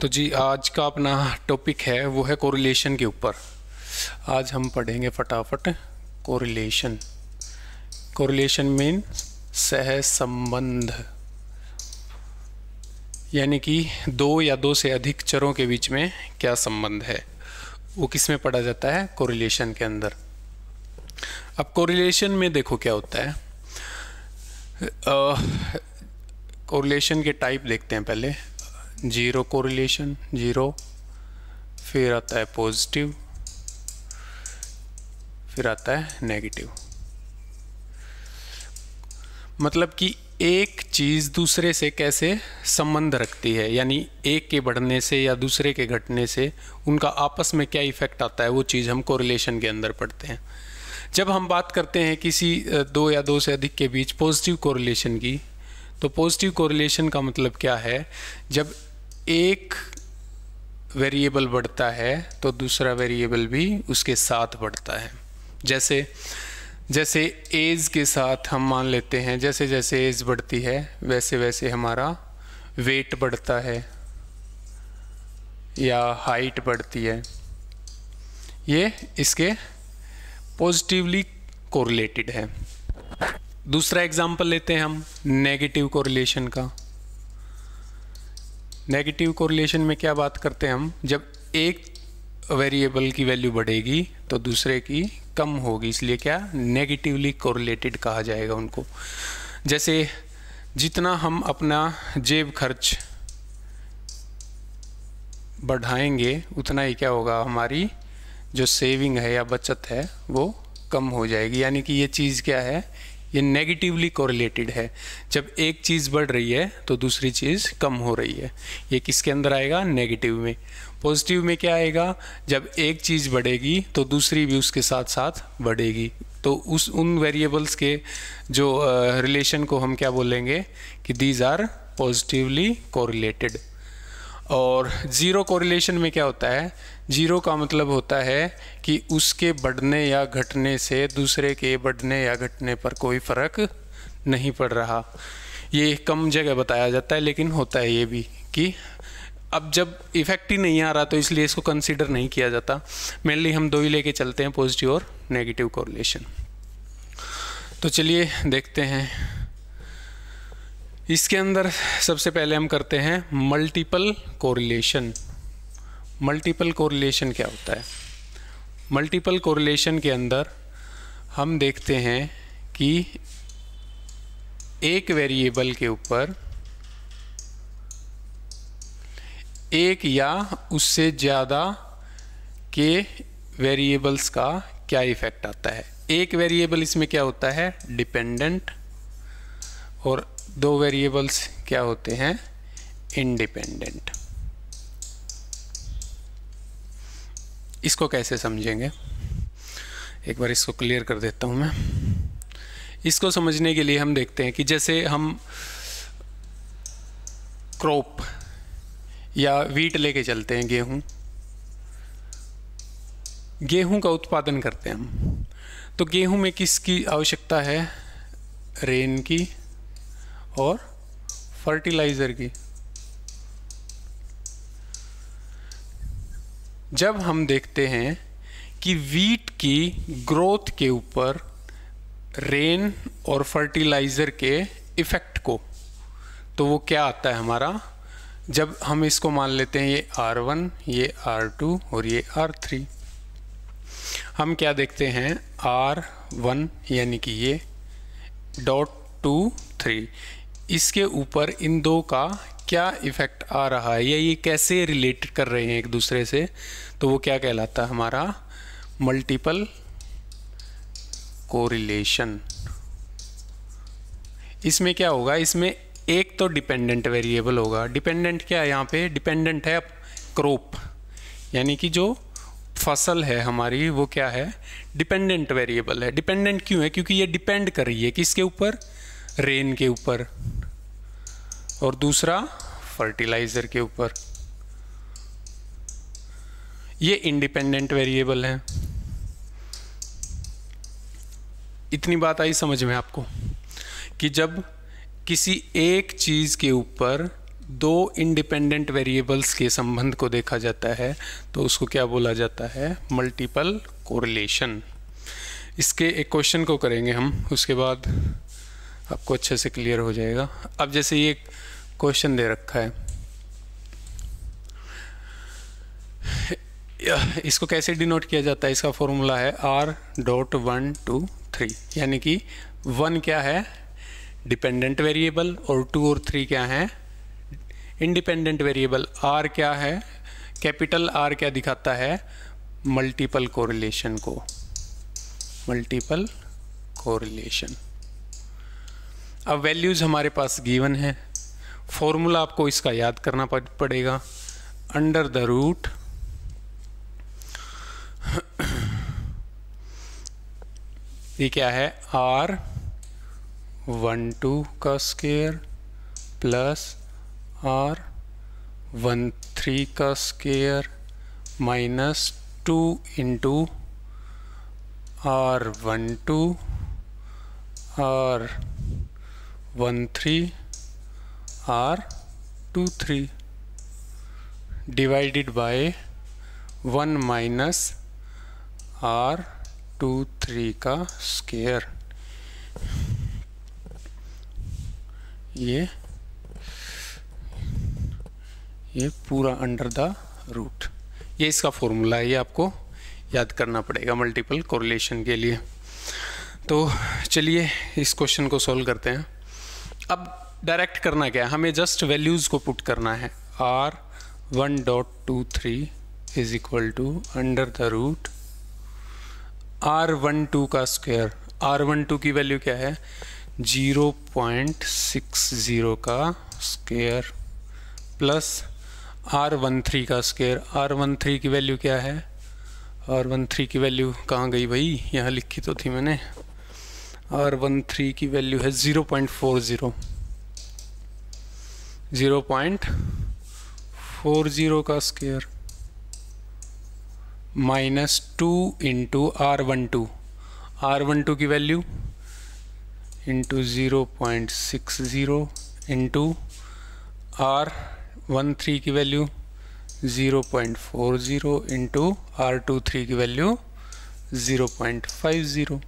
तो जी आज का अपना टॉपिक है वो है कोरिलेशन के ऊपर। आज हम पढ़ेंगे फटाफट कोरिलेशन। कोरिलेशन मीन सहसंबंध, यानी कि दो या दो से अधिक चरों के बीच में क्या संबंध है, वो किस में पढ़ा जाता है, कोरिलेशन के अंदर। अब कोरिलेशन में देखो क्या होता है। कोरिलेशन के टाइप देखते हैं पहले। जीरो कोरिलेशन, जीरो, फिर आता है पॉजिटिव, फिर आता है नेगेटिव। मतलब कि एक चीज़ दूसरे से कैसे संबंध रखती है, यानी एक के बढ़ने से या दूसरे के घटने से उनका आपस में क्या इफेक्ट आता है, वो चीज़ हम कोरिलेशन के अंदर पढ़ते हैं। जब हम बात करते हैं किसी दो या दो से अधिक के बीच पॉजिटिव कोरिलेशन की, तो पॉजिटिव कोरिलेशन का मतलब क्या है, जब एक वेरिएबल बढ़ता है तो दूसरा वेरिएबल भी उसके साथ बढ़ता है। जैसे एज के साथ हम मान लेते हैं, जैसे जैसे एज बढ़ती है वैसे वैसे हमारा वेट बढ़ता है या हाइट बढ़ती है। ये इसके पॉजिटिवली कोरिलेटेड है। दूसरा एग्जांपल लेते हैं हम नेगेटिव कोरिलेशन का। नेगेटिव कोरिलेशन में क्या बात करते हैं हम, जब एक वेरिएबल की वैल्यू बढ़ेगी तो दूसरे की कम होगी, इसलिए क्या नेगेटिवली कोरिलेटेड कहा जाएगा उनको। जैसे जितना हम अपना जेब खर्च बढ़ाएंगे उतना ही क्या होगा, हमारी जो सेविंग है या बचत है वो कम हो जाएगी। यानी कि ये चीज़ क्या है, ये नेगेटिवली कोरिलेटेड है। जब एक चीज़ बढ़ रही है तो दूसरी चीज़ कम हो रही है। ये किसके अंदर आएगा, नेगेटिव में। पॉजिटिव में क्या आएगा, जब एक चीज़ बढ़ेगी तो दूसरी भी उसके साथ साथ बढ़ेगी। तो उन वेरिएबल्स के जो रिलेशन को हम क्या बोलेंगे कि दीज आर पॉजिटिवली कोरिलेटेड। और ज़ीरो कोरिलेशन में क्या होता है, जीरो का मतलब होता है कि उसके बढ़ने या घटने से दूसरे के बढ़ने या घटने पर कोई फ़र्क नहीं पड़ रहा। ये कम जगह बताया जाता है, लेकिन होता है ये भी कि अब जब इफेक्ट ही नहीं आ रहा तो इसलिए इसको कंसीडर नहीं किया जाता। मेनली हम दो ही लेके चलते हैं, पॉजिटिव और नेगेटिव कोरिलेशन। तो चलिए देखते हैं। इसके अंदर सबसे पहले हम करते हैं मल्टीपल कोरिलेशन। मल्टीपल कोरिलेशन क्या होता है? मल्टीपल कोरिलेशन के अंदर हम देखते हैं कि एक वेरिएबल के ऊपर एक या उससे ज़्यादा के वेरिएबल्स का क्या इफ़ेक्ट आता है। एक वेरिएबल इसमें क्या होता है, डिपेंडेंट, और दो वेरिएबल्स क्या होते हैं, इंडिपेंडेंट। इसको कैसे समझेंगे, एक बार इसको क्लियर कर देता हूँ मैं। इसको समझने के लिए हम देखते हैं कि जैसे हम क्रॉप या वीट लेके चलते हैं, गेहूं का उत्पादन करते हैं हम, तो गेहूं में किसकी आवश्यकता है, रेन की और फर्टिलाइज़र की। जब हम देखते हैं कि वीट की ग्रोथ के ऊपर रेन और फर्टिलाइज़र के इफ़ेक्ट को, तो वो क्या आता है हमारा, जब हम इसको मान लेते हैं ये R1, ये R2 और ये R3, हम क्या देखते हैं, R1 यानी कि ये .23, इसके ऊपर इन दो का क्या इफ़ेक्ट आ रहा है या ये कैसे रिलेट कर रहे हैं एक दूसरे से, तो वो क्या कहलाता है हमारा मल्टीपल कोरिलेशन। इसमें क्या होगा, इसमें एक तो डिपेंडेंट वेरिएबल होगा। डिपेंडेंट क्या है यहाँ पे, डिपेंडेंट है क्रॉप, यानी कि जो फसल है हमारी वो क्या है, डिपेंडेंट वेरिएबल है। डिपेंडेंट क्यों है, क्योंकि ये डिपेंड कर रही है किसके ऊपर, रेन के ऊपर, और दूसरा फर्टिलाइज़र के ऊपर। ये इंडिपेंडेंट वेरिएबल है। इतनी बात आई समझ में आपको कि जब किसी एक चीज़ के ऊपर दो इंडिपेंडेंट वेरिएबल्स के संबंध को देखा जाता है तो उसको क्या बोला जाता है? Multiple correlation. इसके एक क्वेश्चन को करेंगे हम, उसके बाद आपको अच्छे से क्लियर हो जाएगा। अब जैसे ये क्वेश्चन दे रखा है, इसको कैसे डिनोट किया जाता है? इसका फॉर्मूला है R.1 2 3, यानी कि 1 क्या है? डिपेंडेंट वेरिएबल, और 2 और 3 क्या है? Independent variable. R क्या है? कैपिटल R क्या दिखाता है? मल्टीपल कोरिलेशन को, मल्टीपल कोरिलेशन। अब वैल्यूज हमारे पास गिवन है, फॉर्मूला आपको इसका याद करना पड़ेगा। अंडर द रूट ये क्या है? R12 का स्क्वायर प्लस R13 का square minus 2 into R12 R13 R23 divided by 1 minus R23 का स्क्वायर। ये पूरा अंडर द रूट, ये इसका फॉर्मूला है, ये आपको याद करना पड़ेगा मल्टीपल कोरिलेशन के लिए। तो चलिए इस क्वेश्चन को सॉल्व करते हैं। अब डायरेक्ट करना क्या है? हमें जस्ट वैल्यूज़ को पुट करना है। R1.23 is equal to under the root R12 का स्क्वायर। R12 की वैल्यू क्या है? 0.60 का स्क्वायर प्लस R13 का स्क्वायर। R13 की वैल्यू क्या है? R13 की वैल्यू कहाँ गई भाई? यहाँ लिखी तो थी मैंने। R13 की वैल्यू है 0.40, 0.40 का square minus 2 into R12। R12 की वैल्यू इंटू 0.60 इंटू R13 की वैल्यू 0.40 इंटू R23 की value 0.50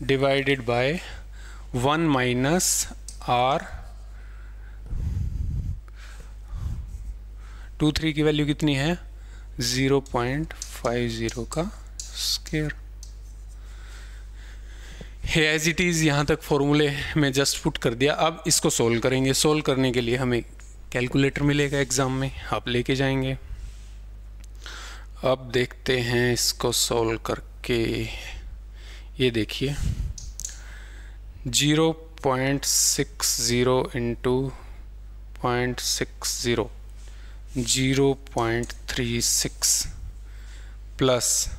divided by 1 minus R23 की वैल्यू कितनी है? 0.50 का स्क्वायर। एज इट इज़ यहाँ तक फॉर्मूले में जस्ट पुट कर दिया। अब इसको सोल्व करेंगे। सोल्व करने के लिए हमें कैलकुलेटर मिलेगा एग्ज़ाम में, आप लेके जाएंगे। अब देखते हैं इसको सोल्व करके। ये देखिए 0.60 इंटू 0.60 0.36 प्लस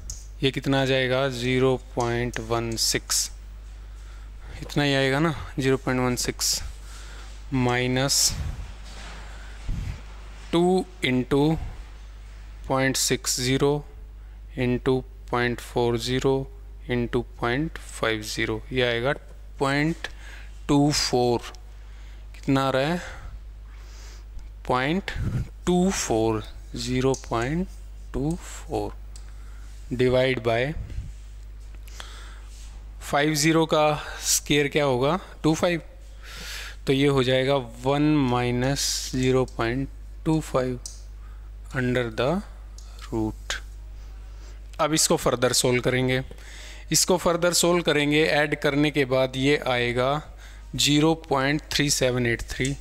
ये कितना आ जाएगा? 0.16, इतना ही आएगा ना, 0.16 माइनस 2 इंटू 0.60 इंटू 0.40 इंटू 0.50, ये आएगा 0.24। कितना आ रहा है? 0.24, 0.24 डिवाइड बाय 50 का स्क्वायर क्या होगा? 25, तो ये हो जाएगा 1 माइनस 0.25 अंडर द रूट। अब इसको फर्दर सोल्व करेंगे। इसको फर्दर सोल्व करेंगे, ऐड करने के बाद ये आएगा 0.3783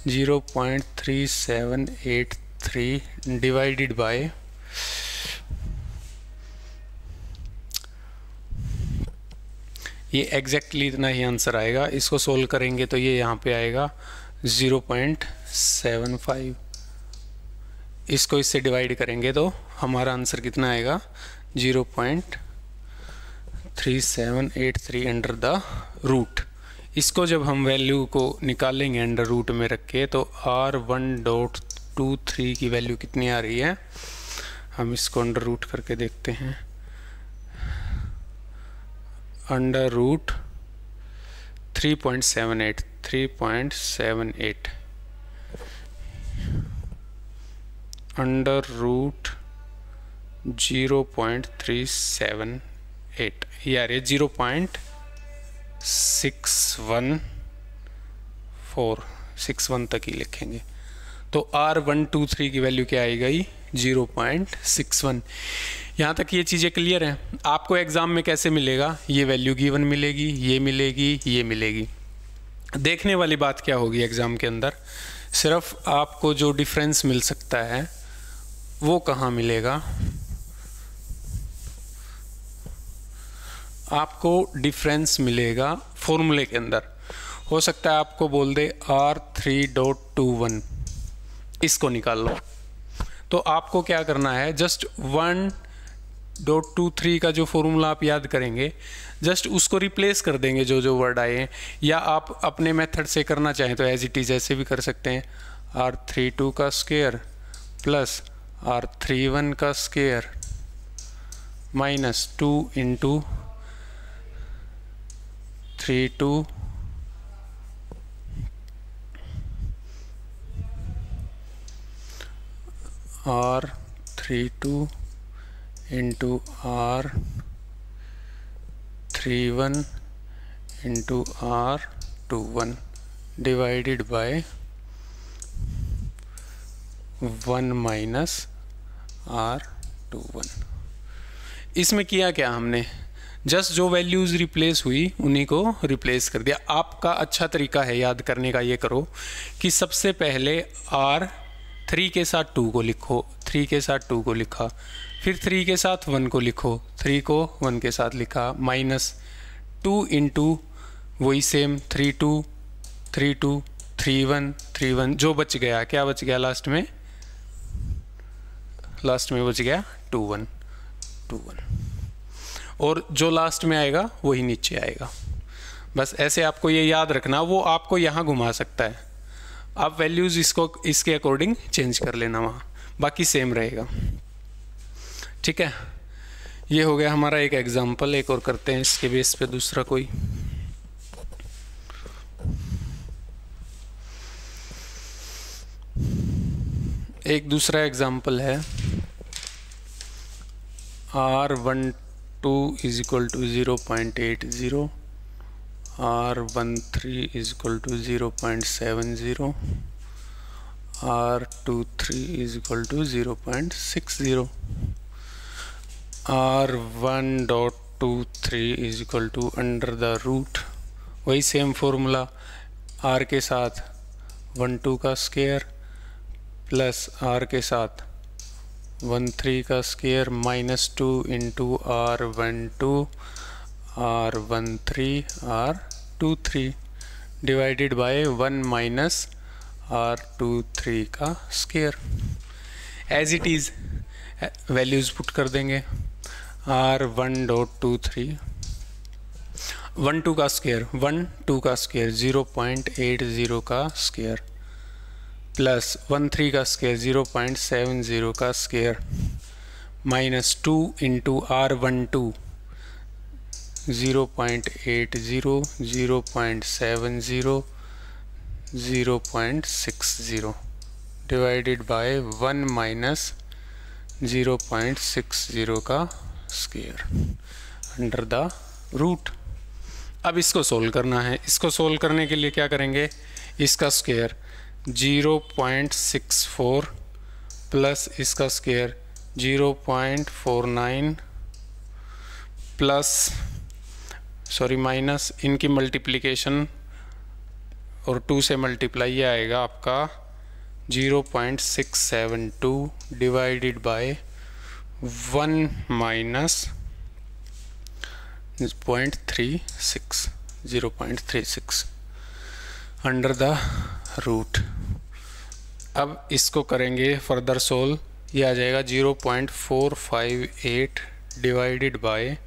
0.3783 डिवाइडेड बाय ये एग्जैक्टली इतना ही आंसर आएगा। इसको सोल्व करेंगे तो ये यहाँ पे आएगा 0.75। इसको इससे डिवाइड करेंगे तो हमारा आंसर कितना आएगा? 0.3783 अंडर द रूट। इसको जब हम वैल्यू को निकालेंगे अंडर रूट में रख के तो R1.23 की वैल्यू कितनी आ रही है? हम इसको अंडर रूट करके देखते हैं। अंडर रूट 3.78 अंडर रूट 0.378, यार ये 0.61461 तक ही लिखेंगे। तो R123 की वैल्यू क्या आई गई? 0.61। यहाँ तक ये चीज़ें क्लियर हैं। आपको एग्ज़ाम में कैसे मिलेगा? ये वैल्यू गिवन मिलेगी, ये मिलेगी, ये मिलेगी। देखने वाली बात क्या होगी एग्ज़ाम के अंदर, सिर्फ आपको जो डिफरेंस मिल सकता है वो कहाँ मिलेगा? आपको डिफरेंस मिलेगा फॉर्मूले के अंदर। हो सकता है आपको बोल दे R3.21, इसको निकाल लो। तो आपको क्या करना है, जस्ट 1.23 का जो फॉर्मूला आप याद करेंगे, जस्ट उसको रिप्लेस कर देंगे जो जो वर्ड आए हैं। या आप अपने मेथड से करना चाहें तो एज इट इज़ ऐसे भी कर सकते हैं, R32 का स्क्वायर प्लस R31 का square minus 2 into 32 R32 into R31 into R21 divided by 1 minus R21। इसमें किया क्या हमने, जस्ट जो वैल्यूज़ रिप्लेस हुई उन्हीं को रिप्लेस कर दिया। आपका अच्छा तरीका है याद करने का, ये करो कि सबसे पहले R3 के साथ 2 को लिखो, 3 के साथ 2 को लिखा, फिर 3 के साथ 1 को लिखो, 3 को 1 के साथ लिखा, माइनस 2 इंटू वही सेम 32 32 31 31, जो बच गया, क्या बच गया लास्ट में? लास्ट में बच गया 21 21, और जो लास्ट में आएगा वही नीचे आएगा। बस ऐसे आपको ये याद रखना, वो आपको यहाँ घुमा सकता है। आप वैल्यूज़ इसको इसके अकॉर्डिंग चेंज कर लेना, वहाँ बाकी सेम रहेगा। ठीक है, ये हो गया हमारा एक एग्जाम्पल। एक और करते हैं इसके बेस पे दूसरा कोई। एक दूसरा एग्जाम्पल है R12 is equal to 0.80, R13 is equal to 0.70, R23 is equal to 0.60, R1.23 is equal to under the root, वही सेम फॉर्मूला, R के साथ 12 का स्क्वायर प्लस R के साथ 13 का square minus 2 into R12 R13 R23 divided by 1 minus R23 का square. As it is values put कर देंगे। R1.23 12 का स्क्वायर 12 का स्क्वायर 0.80 का स्क्वायर प्लस 13 का स्क्वायर 0.70 का square minus 2 into R12 0.80 0.70 0.60 divided by 1 minus 0.60 का स्क्वायर अंडर द रूट। अब इसको सोल्व करना है। इसको सोल्व करने के लिए क्या करेंगे, इसका स्क्वायर 0.64 प्लस इसका स्क्वायर 0.49 प्लस माइनस इनकी मल्टीप्लिकेशन और 2 से मल्टीप्लाई ये आएगा आपका 0.672 divided by 1 minus 0.36 under the root. अब इसको करेंगे फर्दर सोल्व, ये आ जाएगा 0.458 divided by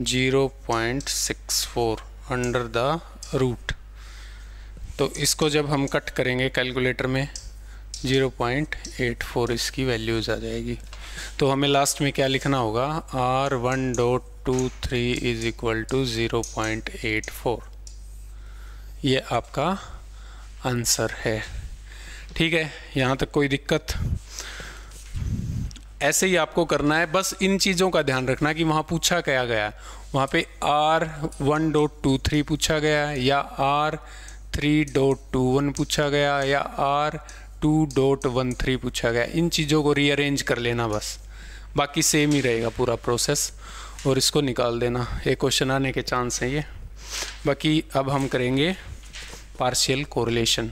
0.64 under the root. तो इसको जब हम कट करेंगे कैलकुलेटर में 0.84 इसकी वैल्यूज़ आ जाएगी। तो हमें लास्ट में क्या लिखना होगा, R1.23 इज इक्वल टू 0.84। ये आपका आंसर है। ठीक है, यहाँ तक कोई दिक्कत? ऐसे ही आपको करना है, बस इन चीज़ों का ध्यान रखना कि वहाँ पूछा क्या गया, वहाँ पे R1.23 पूछा गया या R3.21 पूछा गया या R2.13 पूछा गया। इन चीज़ों को रीअरेंज कर लेना बस, बाकी सेम ही रहेगा पूरा प्रोसेस, और इसको निकाल देना। एक क्वेश्चन आने के चांस हैं ये। बाकी अब हम करेंगे पार्शियल कोरिलेशन।